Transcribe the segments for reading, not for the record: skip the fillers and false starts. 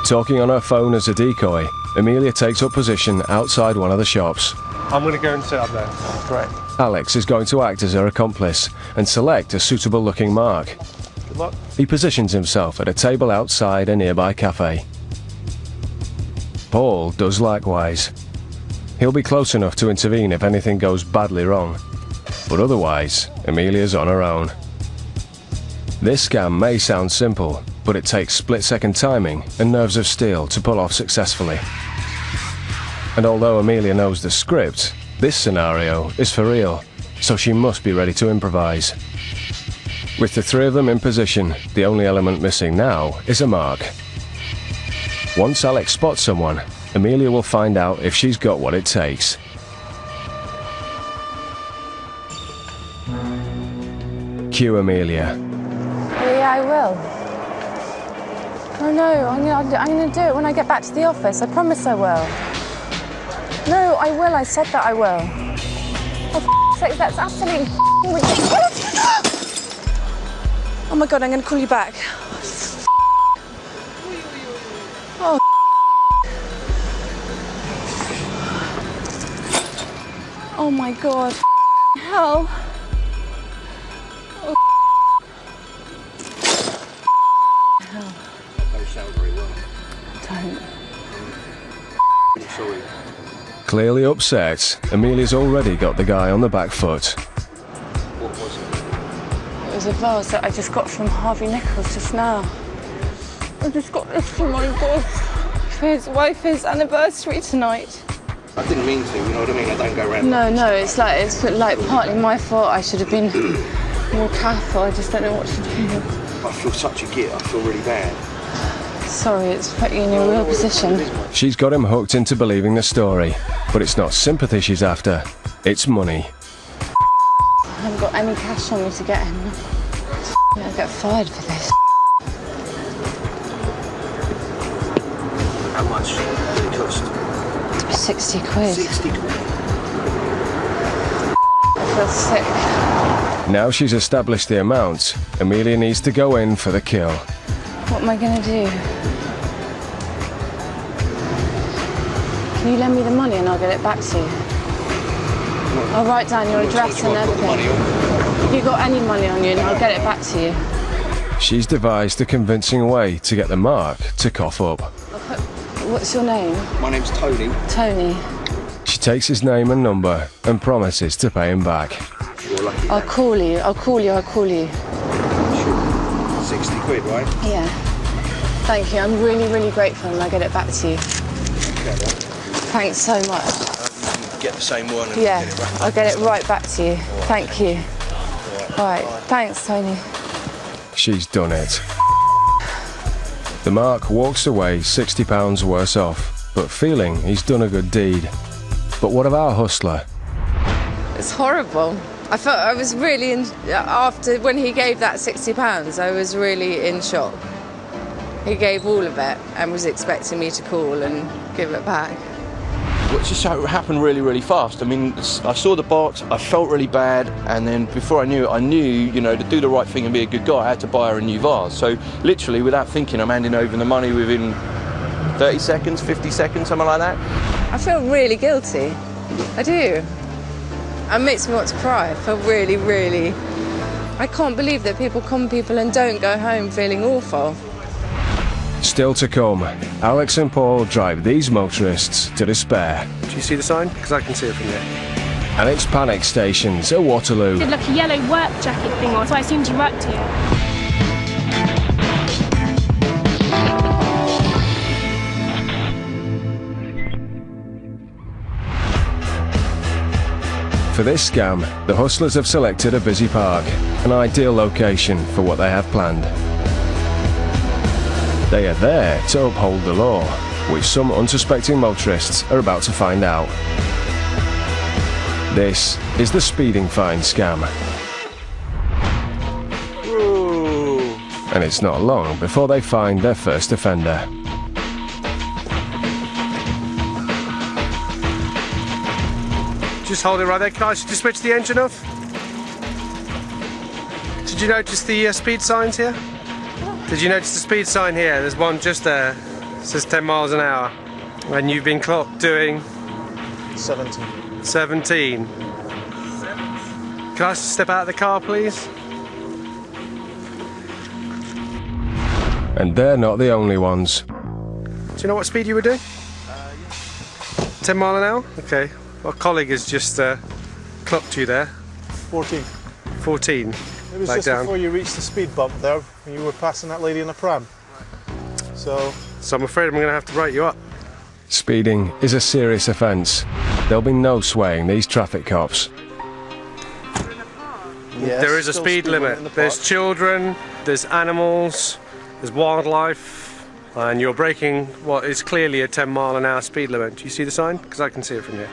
Talking on her phone as a decoy, Amelia takes up position outside one of the shops. I'm going to go and sit up there. Great. Alex is going to act as her accomplice and select a suitable-looking mark. Good luck. He positions himself at a table outside a nearby cafe. Paul does likewise. He'll be close enough to intervene if anything goes badly wrong. But otherwise, Amelia's on her own. This scam may sound simple, but it takes split-second timing and nerves of steel to pull off successfully. And although Amelia knows the script, this scenario is for real, so she must be ready to improvise. With the three of them in position, the only element missing now is a mark. Once Alex spots someone, Amelia will find out if she's got what it takes. Cue Amelia. Yeah, I will. Oh no, I'm gonna do it when I get back to the office. I promise I will. No, I will. I said that I will. Oh, for sake, that's absolutely ridiculous. Oh my God, I'm gonna call you back. Oh. Oh my God. Hell. Oh. Hell. Don't sound very well. Don't. Sorry. Clearly upset, Amelia's already got the guy on the back foot. What was it? It was a vase that I just got from Harvey Nichols just now. I just got this for my God. For his wife's anniversary tonight. I didn't mean to, you know what I mean? I don't go around. No, it's like partly my fault. I should have been more careful. I just don't know what to do. I feel such a git. I feel really bad. Sorry, it's put you in a real position. She's got him hooked into believing the story, but it's not sympathy she's after, it's money. I haven't got any cash on me to get him. I'll get fired for this. How much did it cost? 60 quid. 60 quid. I feel sick. Now she's established the amount, Amelia needs to go in for the kill. What am I going to do? Can you lend me the money and I'll get it back to you? I'll write down your address and everything. Have you got any money on you and I'll get it back to you? She's devised a convincing way to get the mark to cough up. What's your name? My name's Tony. Tony. She takes his name and number and promises to pay him back. You're lucky. I'll call you. 60 quid, right? Yeah. Thank you. I'm really, really grateful and I'll get it back to you. Okay, right. Thanks so much. You can get the same one and Yeah, get it right. I'll get it right back to you. Thank you. All right. Thanks, Tony. She's done it. The mark walks away £60 worse off, but feeling he's done a good deed. But what of our hustler? It's horrible. I felt I was really after when he gave that £60, I was really in shock. He gave all of it and was expecting me to call and give it back. Well, it just happened really, really fast. I mean, I saw the bot, I felt really bad, and then before I knew it, you know, to do the right thing and be a good guy, I had to buy her a new vase. So literally, without thinking, I'm handing over the money within 30 seconds, 50 seconds, something like that. I feel really guilty. I do. It makes me want to cry. I feel really, really... I can't believe that people con people and don't go home feeling awful. Still to come, Alex and Paul drive these motorists to despair. Do you see the sign? Because I can see it from here. And it's panic stations at Waterloo. Did like a yellow work jacket thing on, so I assumed you worked here. For this scam, the hustlers have selected a busy park, an ideal location for what they have planned. They are there to uphold the law, which some unsuspecting motorists are about to find out. This is the speeding fine scam. Ooh. And it's not long before they find their first offender. Just hold it right there. Can I just switch the engine off? Did you notice the speed signs here? Did you notice the speed sign here? There's one just there. It says 10 miles an hour. And you've been clocked doing 17. 17. Can I step out of the car, please? And they're not the only ones. Do you know what speed you were doing? 10 mile an hour? Okay. My colleague has just clocked you there. 14. 14. It was Back just down. before you reached the speed bump there, when you were passing that lady in a pram. So I'm afraid I'm going to have to write you up. Speeding is a serious offence. There'll be no swaying these traffic cops. yeah, There is a still speed limit. in the There's park. children, there's animals, there's wildlife, and you're breaking what is clearly a 10 mile an hour speed limit. Do you see the sign? Because I can see it from here.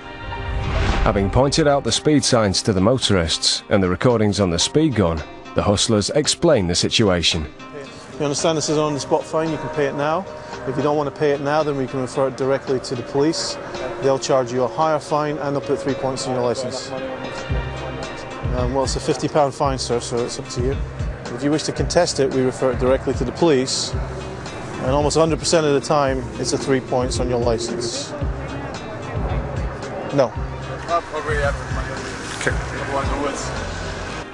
Having pointed out the speed signs to the motorists and the recordings on the speed gun, the hustlers explain the situation. You understand this is on the spot fine, you can pay it now. If you don't want to pay it now, then we can refer it directly to the police. They'll charge you a higher fine and they'll put 3 points on your licence. Well, it's a £50 fine, sir, so it's up to you. If you wish to contest it, we refer it directly to the police. And almost 100% of the time, it's a 3 points on your licence. No.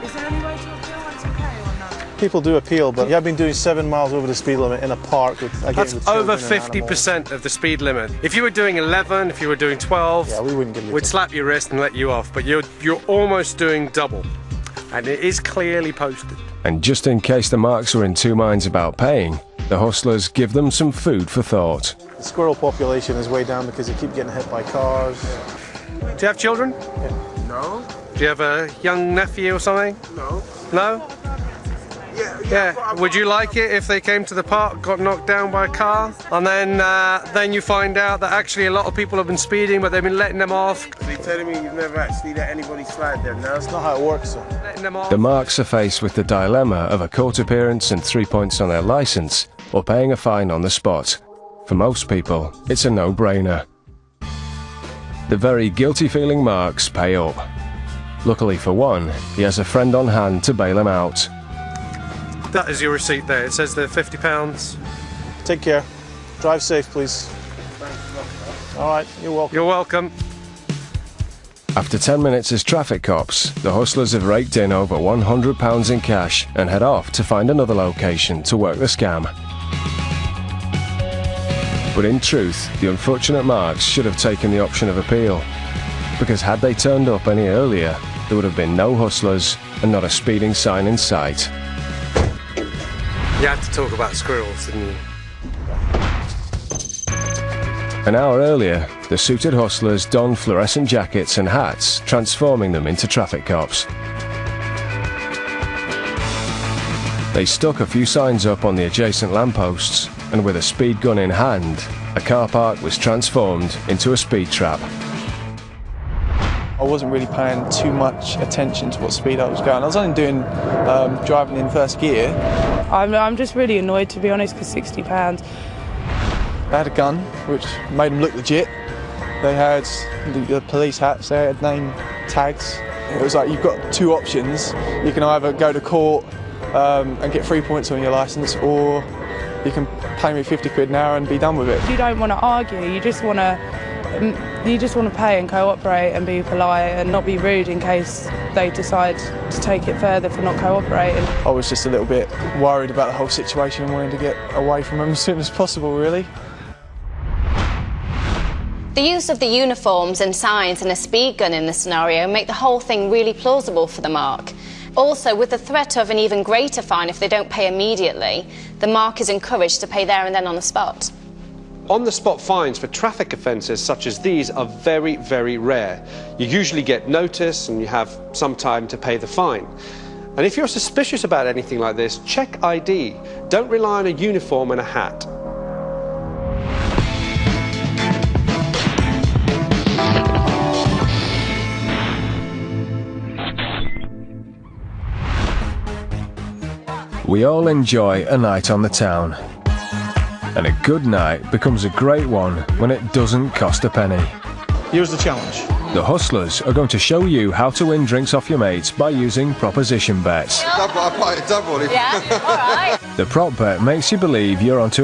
Is there any way to appeal once you pay or not? People do appeal, but you have been doing 7 miles over the speed limit in a park with, again, That's with over children and 50% of the speed limit. If you were doing 11, if you were doing 12, Yeah, we wouldn't give you we'd a slap your wrist and let you off. But you're almost doing double. And it is clearly posted. And just in case the marks are in two minds about paying, the hustlers give them some food for thought. The squirrel population is way down because they keep getting hit by cars. Do you have children? No, Do you have a young nephew or something? no. No? Yeah. Would you like it if they came to the park, got knocked down by a car, and then you find out that actually a lot of people have been speeding, but they've been letting them off? So you're telling me you've never actually let anybody slide there, no? That's not how it works, sir. Letting them off. The marks are faced with the dilemma of a court appearance and 3 points on their licence, or paying a fine on the spot. For most people, it's a no-brainer. The very guilty-feeling marks pay up. Luckily for one, he has a friend on hand to bail him out. That is your receipt there. It says they're £50. Take care. Drive safe, please. All right, you're welcome. You're welcome. After 10 minutes as traffic cops, the hustlers have raked in over £100 in cash and head off to find another location to work the scam. But in truth, the unfortunate marks should have taken the option of appeal, because had they turned up any earlier, there would have been no hustlers and not a speeding sign in sight. You had to talk about squirrels, didn't you? An hour earlier, the suited hustlers donned fluorescent jackets and hats, transforming them into traffic cops. They stuck a few signs up on the adjacent lampposts, and with a speed gun in hand, a car park was transformed into a speed trap. I wasn't really paying too much attention to what speed I was going. I was only doing driving in first gear. I'm just really annoyed, to be honest, because £60. They had a gun, which made them look legit. They had the police hats, they had name tags. It was like, you've got two options. You can either go to court and get 3 points on your licence, or you can pay me 50 quid an hour and be done with it. You don't want to argue, you just want to pay and cooperate and be polite and not be rude in case they decide to take it further for not cooperating. I was just a little bit worried about the whole situation and wanted to get away from them as soon as possible, really. The use of the uniforms and signs and a speed gun in this scenario make the whole thing really plausible for the mark. Also, with the threat of an even greater fine if they don't pay immediately, the mark is encouraged to pay there and then on the spot. On-the-spot fines for traffic offences such as these are very, very rare. You usually get notice and you have some time to pay the fine. And if you're suspicious about anything like this, check ID. Don't rely on a uniform and a hat. We all enjoy a night on the town. And a good night becomes a great one when it doesn't cost a penny. Here's the challenge. The hustlers are going to show you how to win drinks off your mates by using proposition bets. Double, I play it double. Yeah, all right. The prop bet makes you believe you're onto a